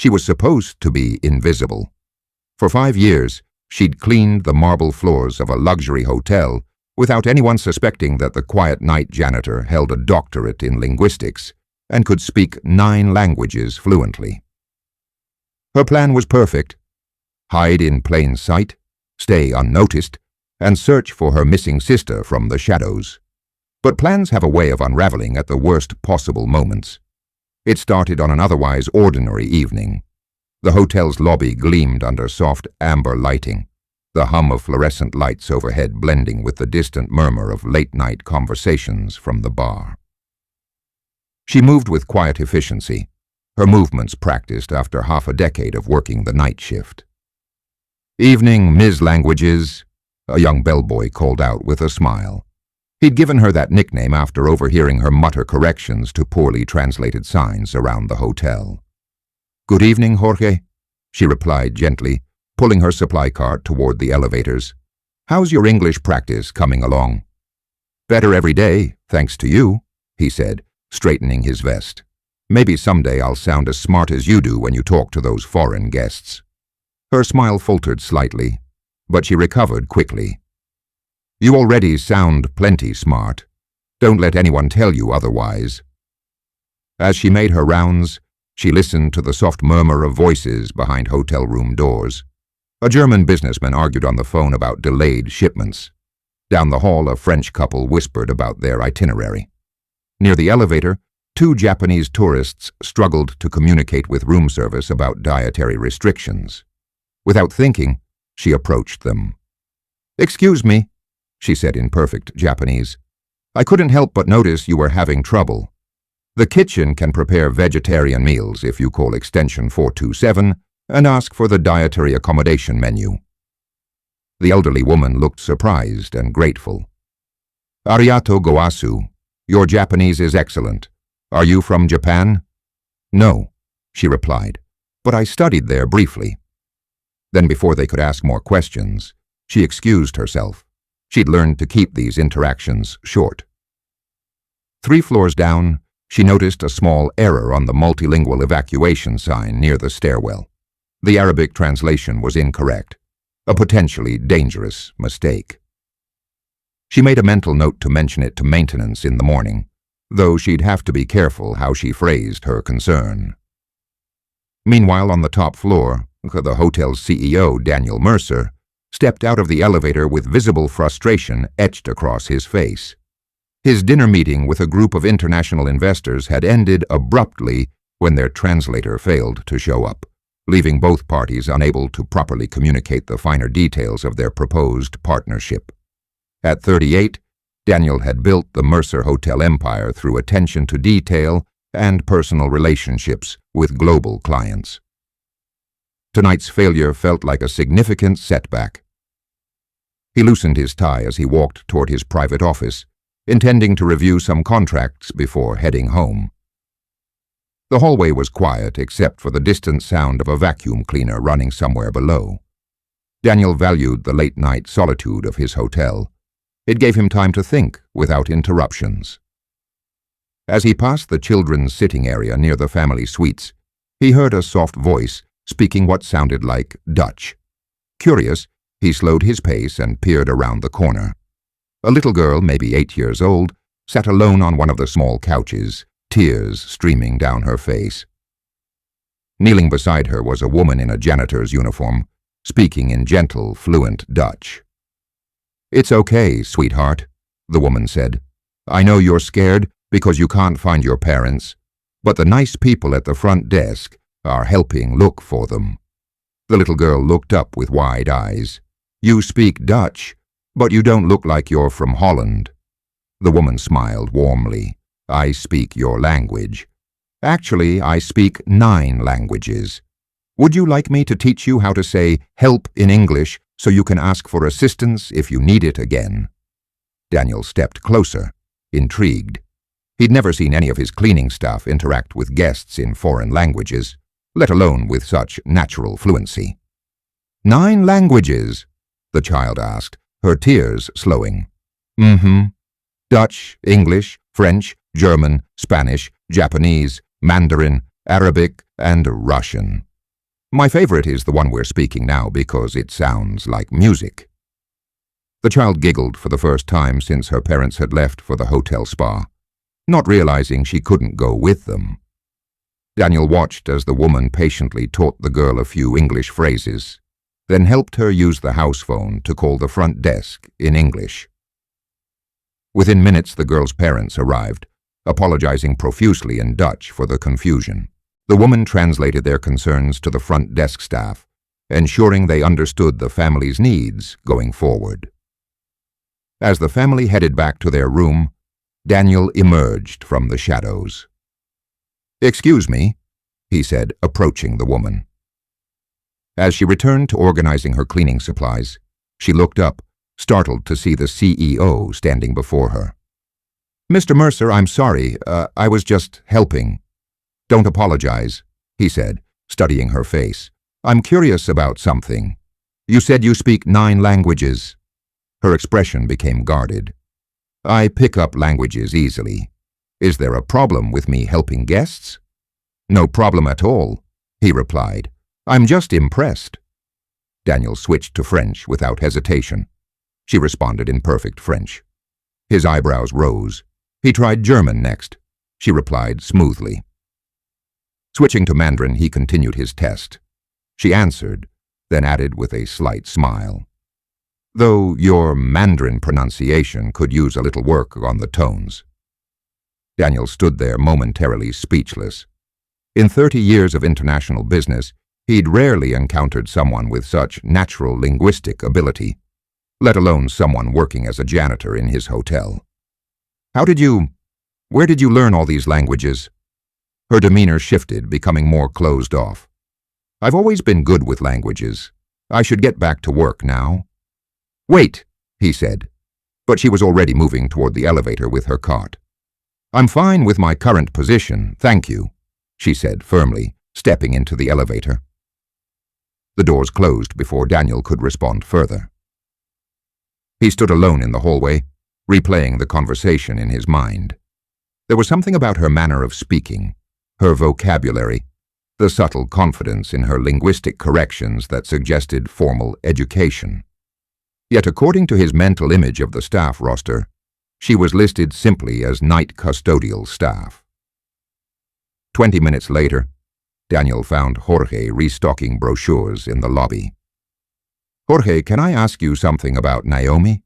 She was supposed to be invisible. For 5 years, she'd cleaned the marble floors of a luxury hotel without anyone suspecting that the quiet night janitor held a doctorate in linguistics and could speak 9 languages fluently. Her plan was perfect: hide in plain sight, stay unnoticed, and search for her missing sister from the shadows. But plans have a way of unraveling at the worst possible moments. It started on an otherwise ordinary evening. The hotel's lobby gleamed under soft amber lighting, the hum of fluorescent lights overhead blending with the distant murmur of late-night conversations from the bar. She moved with quiet efficiency, her movements practiced after half a decade of working the night shift. "Evening, Ms. Languages," a young bellboy called out with a smile. He'd given her that nickname after overhearing her mutter corrections to poorly translated signs around the hotel. "Good evening, Jorge," she replied gently, pulling her supply cart toward the elevators. "How's your English practice coming along?" "Better every day, thanks to you," he said, straightening his vest. "Maybe someday I'll sound as smart as you do when you talk to those foreign guests." Her smile faltered slightly, but she recovered quickly. "You already sound plenty smart. Don't let anyone tell you otherwise." As she made her rounds, she listened to the soft murmur of voices behind hotel room doors. A German businessman argued on the phone about delayed shipments. Down the hall, a French couple whispered about their itinerary. Near the elevator, 2 Japanese tourists struggled to communicate with room service about dietary restrictions. Without thinking, she approached them. "Excuse me," she said in perfect Japanese. "I couldn't help but notice you were having trouble. The kitchen can prepare vegetarian meals if you call extension 427 and ask for the dietary accommodation menu." The elderly woman looked surprised and grateful. "Arigato goasu. Your Japanese is excellent. Are you from Japan?" "No," she replied, "but I studied there briefly." Then, before they could ask more questions, she excused herself. She'd learned to keep these interactions short. 3 floors down, she noticed a small error on the multilingual evacuation sign near the stairwell. The Arabic translation was incorrect, a potentially dangerous mistake. She made a mental note to mention it to maintenance in the morning, though she'd have to be careful how she phrased her concern. Meanwhile, on the top floor, the hotel's CEO, Daniel Mercer, stepped out of the elevator with visible frustration etched across his face. His dinner meeting with a group of international investors had ended abruptly when their translator failed to show up, leaving both parties unable to properly communicate the finer details of their proposed partnership. At 38, Daniel had built the Mercer Hotel empire through attention to detail and personal relationships with global clients. Tonight's failure felt like a significant setback. He loosened his tie as he walked toward his private office, intending to review some contracts before heading home. The hallway was quiet except for the distant sound of a vacuum cleaner running somewhere below. Daniel valued the late-night solitude of his hotel. It gave him time to think without interruptions. As he passed the children's sitting area near the family suites, he heard a soft voice speaking what sounded like Dutch. Curious, he slowed his pace and peered around the corner. A little girl, maybe 8 years old, sat alone on one of the small couches, tears streaming down her face. Kneeling beside her was a woman in a janitor's uniform, speaking in gentle, fluent Dutch. "It's okay, sweetheart," the woman said. "I know you're scared because you can't find your parents, but the nice people at the front desk are helping look for them." The little girl looked up with wide eyes. "You speak Dutch, but you don't look like you're from Holland." The woman smiled warmly. "I speak your language. Actually, I speak 9 languages. Would you like me to teach you how to say help in English so you can ask for assistance if you need it again?" Daniel stepped closer, intrigued. He'd never seen any of his cleaning staff interact with guests in foreign languages, let alone with such natural fluency. 9 languages?" the child asked, her tears slowing. Dutch, English, French, German, Spanish, Japanese, Mandarin, Arabic, and Russian," My favorite is the one we're speaking now because it sounds like music." The child giggled for the first time since her parents had left for the hotel spa, not realizing she couldn't go with them. Daniel watched as the woman patiently taught the girl a few English phrases, then helped her use the house phone to call the front desk in English. Within minutes, the girl's parents arrived, apologizing profusely in Dutch for the confusion. The woman translated their concerns to the front desk staff, ensuring they understood the family's needs going forward. As the family headed back to their room, Daniel emerged from the shadows. "Excuse me," he said, approaching the woman. As she returned to organizing her cleaning supplies, she looked up, startled to see the CEO standing before her. "Mr. Mercer, I'm sorry. I was just helping." "Don't apologize," he said, studying her face. "I'm curious about something. You said you speak 9 languages. Her expression became guarded. "I pick up languages easily. Is there a problem with me helping guests?" "No problem at all," he replied. "I'm just impressed." Daniel switched to French without hesitation. She responded in perfect French. His eyebrows rose. He tried German next. She replied smoothly. Switching to Mandarin, he continued his test. She answered, then added with a slight smile, "Though your Mandarin pronunciation could use a little work on the tones." Daniel stood there momentarily speechless. In 30 years of international business, he'd rarely encountered someone with such natural linguistic ability, let alone someone working as a janitor in his hotel. Where did you learn all these languages?" Her demeanor shifted, becoming more closed off. "I've always been good with languages. I should get back to work now." "Wait," he said, but she was already moving toward the elevator with her cart. "I'm fine with my current position, thank you," she said firmly, stepping into the elevator. The doors closed before Daniel could respond further. He stood alone in the hallway, replaying the conversation in his mind. There was something about her manner of speaking, her vocabulary, the subtle confidence in her linguistic corrections that suggested formal education. Yet according to his mental image of the staff roster, she was listed simply as night custodial staff. 20 minutes later, Daniel found Jorge restocking brochures in the lobby. "Jorge, can I ask you something about Naomi?"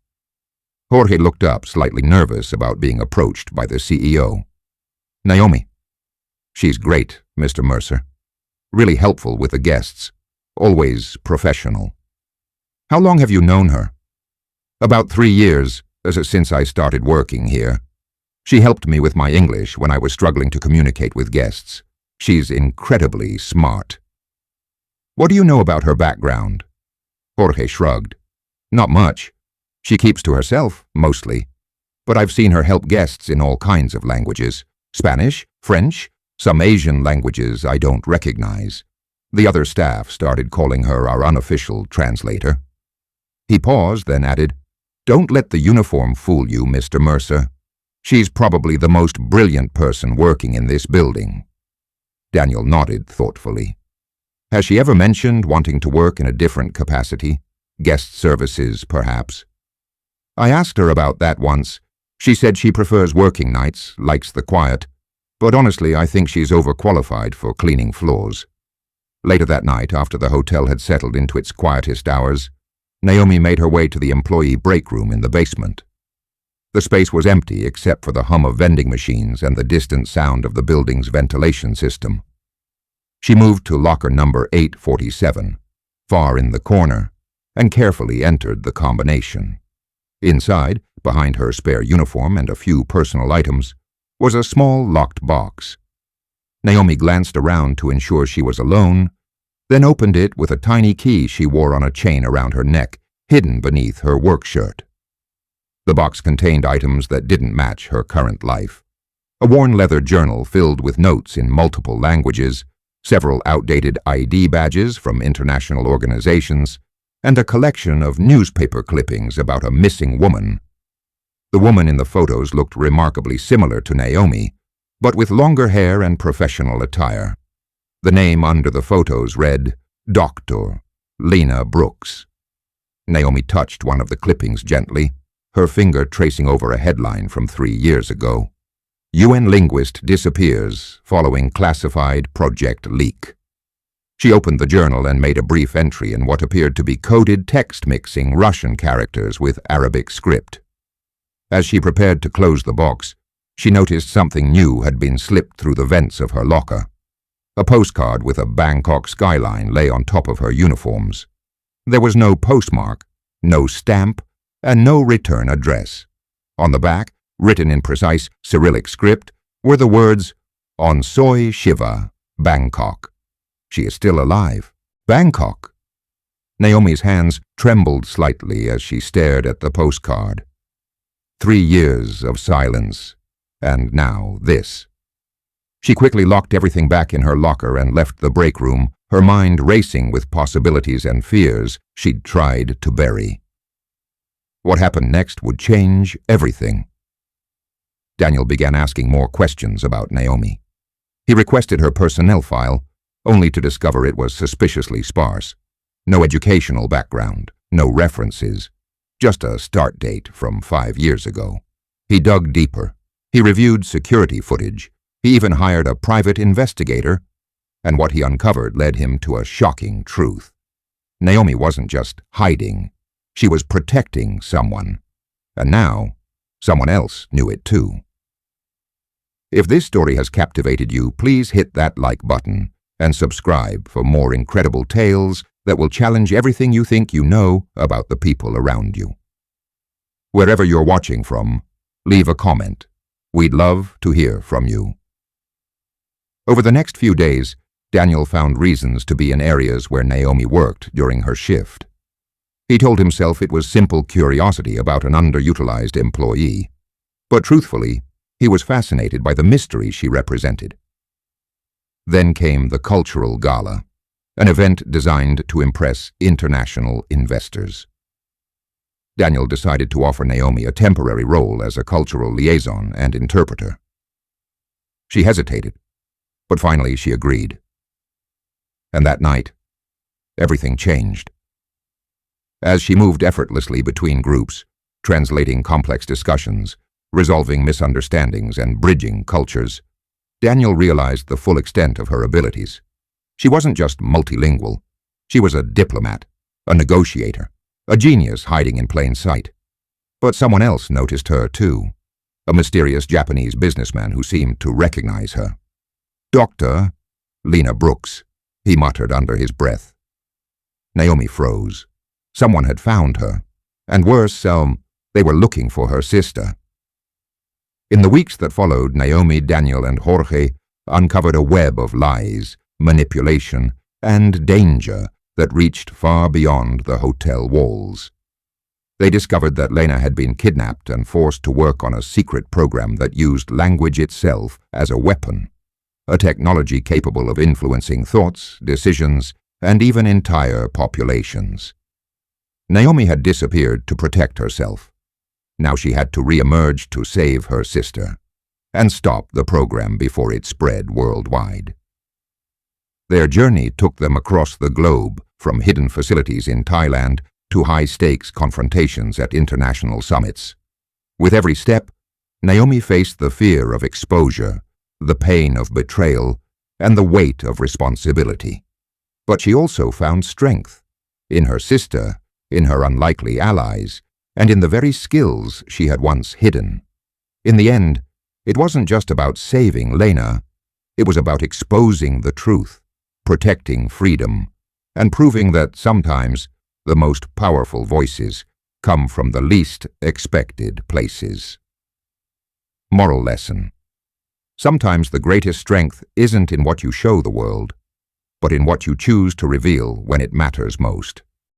Jorge looked up, slightly nervous about being approached by the CEO. "Naomi. She's great, Mr. Mercer. Really helpful with the guests. Always professional." "How long have you known her?" "About 3 years, since I started working here. She helped me with my English when I was struggling to communicate with guests. She's incredibly smart." "What do you know about her background?" Jorge shrugged. "Not much. She keeps to herself, mostly. But I've seen her help guests in all kinds of languages. Spanish, French, some Asian languages I don't recognize. The other staff started calling her our unofficial translator." He paused, then added, "Don't let the uniform fool you, Mr. Mercer. She's probably the most brilliant person working in this building." Daniel nodded thoughtfully. "Has she ever mentioned wanting to work in a different capacity? Guest services, perhaps?" "I asked her about that once. She said she prefers working nights, likes the quiet, but honestly I think she's overqualified for cleaning floors." Later that night, after the hotel had settled into its quietest hours, Naomi made her way to the employee break room in the basement. The space was empty except for the hum of vending machines and the distant sound of the building's ventilation system. She moved to locker number 847, far in the corner, and carefully entered the combination. Inside, behind her spare uniform and a few personal items, was a small locked box. Naomi glanced around to ensure she was alone, then opened it with a tiny key she wore on a chain around her neck, hidden beneath her work shirt. The box contained items that didn't match her current life. A worn leather journal filled with notes in multiple languages, several outdated ID badges from international organizations, and a collection of newspaper clippings about a missing woman. The woman in the photos looked remarkably similar to Naomi, but with longer hair and professional attire. The name under the photos read, Dr. Lena Brooks. Naomi touched one of the clippings gently, her finger tracing over a headline from 3 years ago. UN linguist disappears following classified project leak. She opened the journal and made a brief entry in what appeared to be coded text mixing Russian characters with Arabic script. As she prepared to close the box, she noticed something new had been slipped through the vents of her locker. A postcard with a Bangkok skyline lay on top of her uniforms. There was no postmark, no stamp, and no return address. On the back, written in precise Cyrillic script, were the words, "On Soi Shiva, Bangkok." She is still alive. Bangkok. Naomi's hands trembled slightly as she stared at the postcard. 3 years of silence, and now this. She quickly locked everything back in her locker and left the break room, her mind racing with possibilities and fears she'd tried to bury. What happened next would change everything. Daniel began asking more questions about Naomi. He requested her personnel file, only to discover it was suspiciously sparse. No educational background, no references, just a start date from 5 years ago. He dug deeper. He reviewed security footage. He even hired a private investigator, and what he uncovered led him to a shocking truth. Naomi wasn't just hiding, she was protecting someone. And now, someone else knew it too. If this story has captivated you, please hit that like button and subscribe for more incredible tales that will challenge everything you think you know about the people around you. Wherever you're watching from, leave a comment. We'd love to hear from you. Over the next few days, Daniel found reasons to be in areas where Naomi worked during her shift. He told himself it was simple curiosity about an underutilized employee, but truthfully, he was fascinated by the mystery she represented. Then came the Cultural Gala, an event designed to impress international investors. Daniel decided to offer Naomi a temporary role as a cultural liaison and interpreter. She hesitated, but finally she agreed. And that night, everything changed. As she moved effortlessly between groups, translating complex discussions, resolving misunderstandings, and bridging cultures, Daniel realized the full extent of her abilities. She wasn't just multilingual. She was a diplomat, a negotiator, a genius hiding in plain sight. But someone else noticed her too, a mysterious Japanese businessman who seemed to recognize her. "Dr. Lena Brooks," he muttered under his breath. Naomi froze. Someone had found her, and worse, they were looking for her sister. In the weeks that followed, Naomi, Daniel, and Jorge uncovered a web of lies, manipulation, and danger that reached far beyond the hotel walls. They discovered that Lena had been kidnapped and forced to work on a secret program that used language itself as a weapon, a technology capable of influencing thoughts, decisions, and even entire populations. Naomi had disappeared to protect herself. Now she had to re-emerge to save her sister and stop the program before it spread worldwide. Their journey took them across the globe, from hidden facilities in Thailand to high-stakes confrontations at international summits. With every step, Naomi faced the fear of exposure, the pain of betrayal, and the weight of responsibility. But she also found strength in her sister, in her unlikely allies, and in the very skills she had once hidden. In the end, it wasn't just about saving Lena, it was about exposing the truth, protecting freedom, and proving that sometimes the most powerful voices come from the least expected places. Moral lesson. Sometimes the greatest strength isn't in what you show the world, but in what you choose to reveal when it matters most.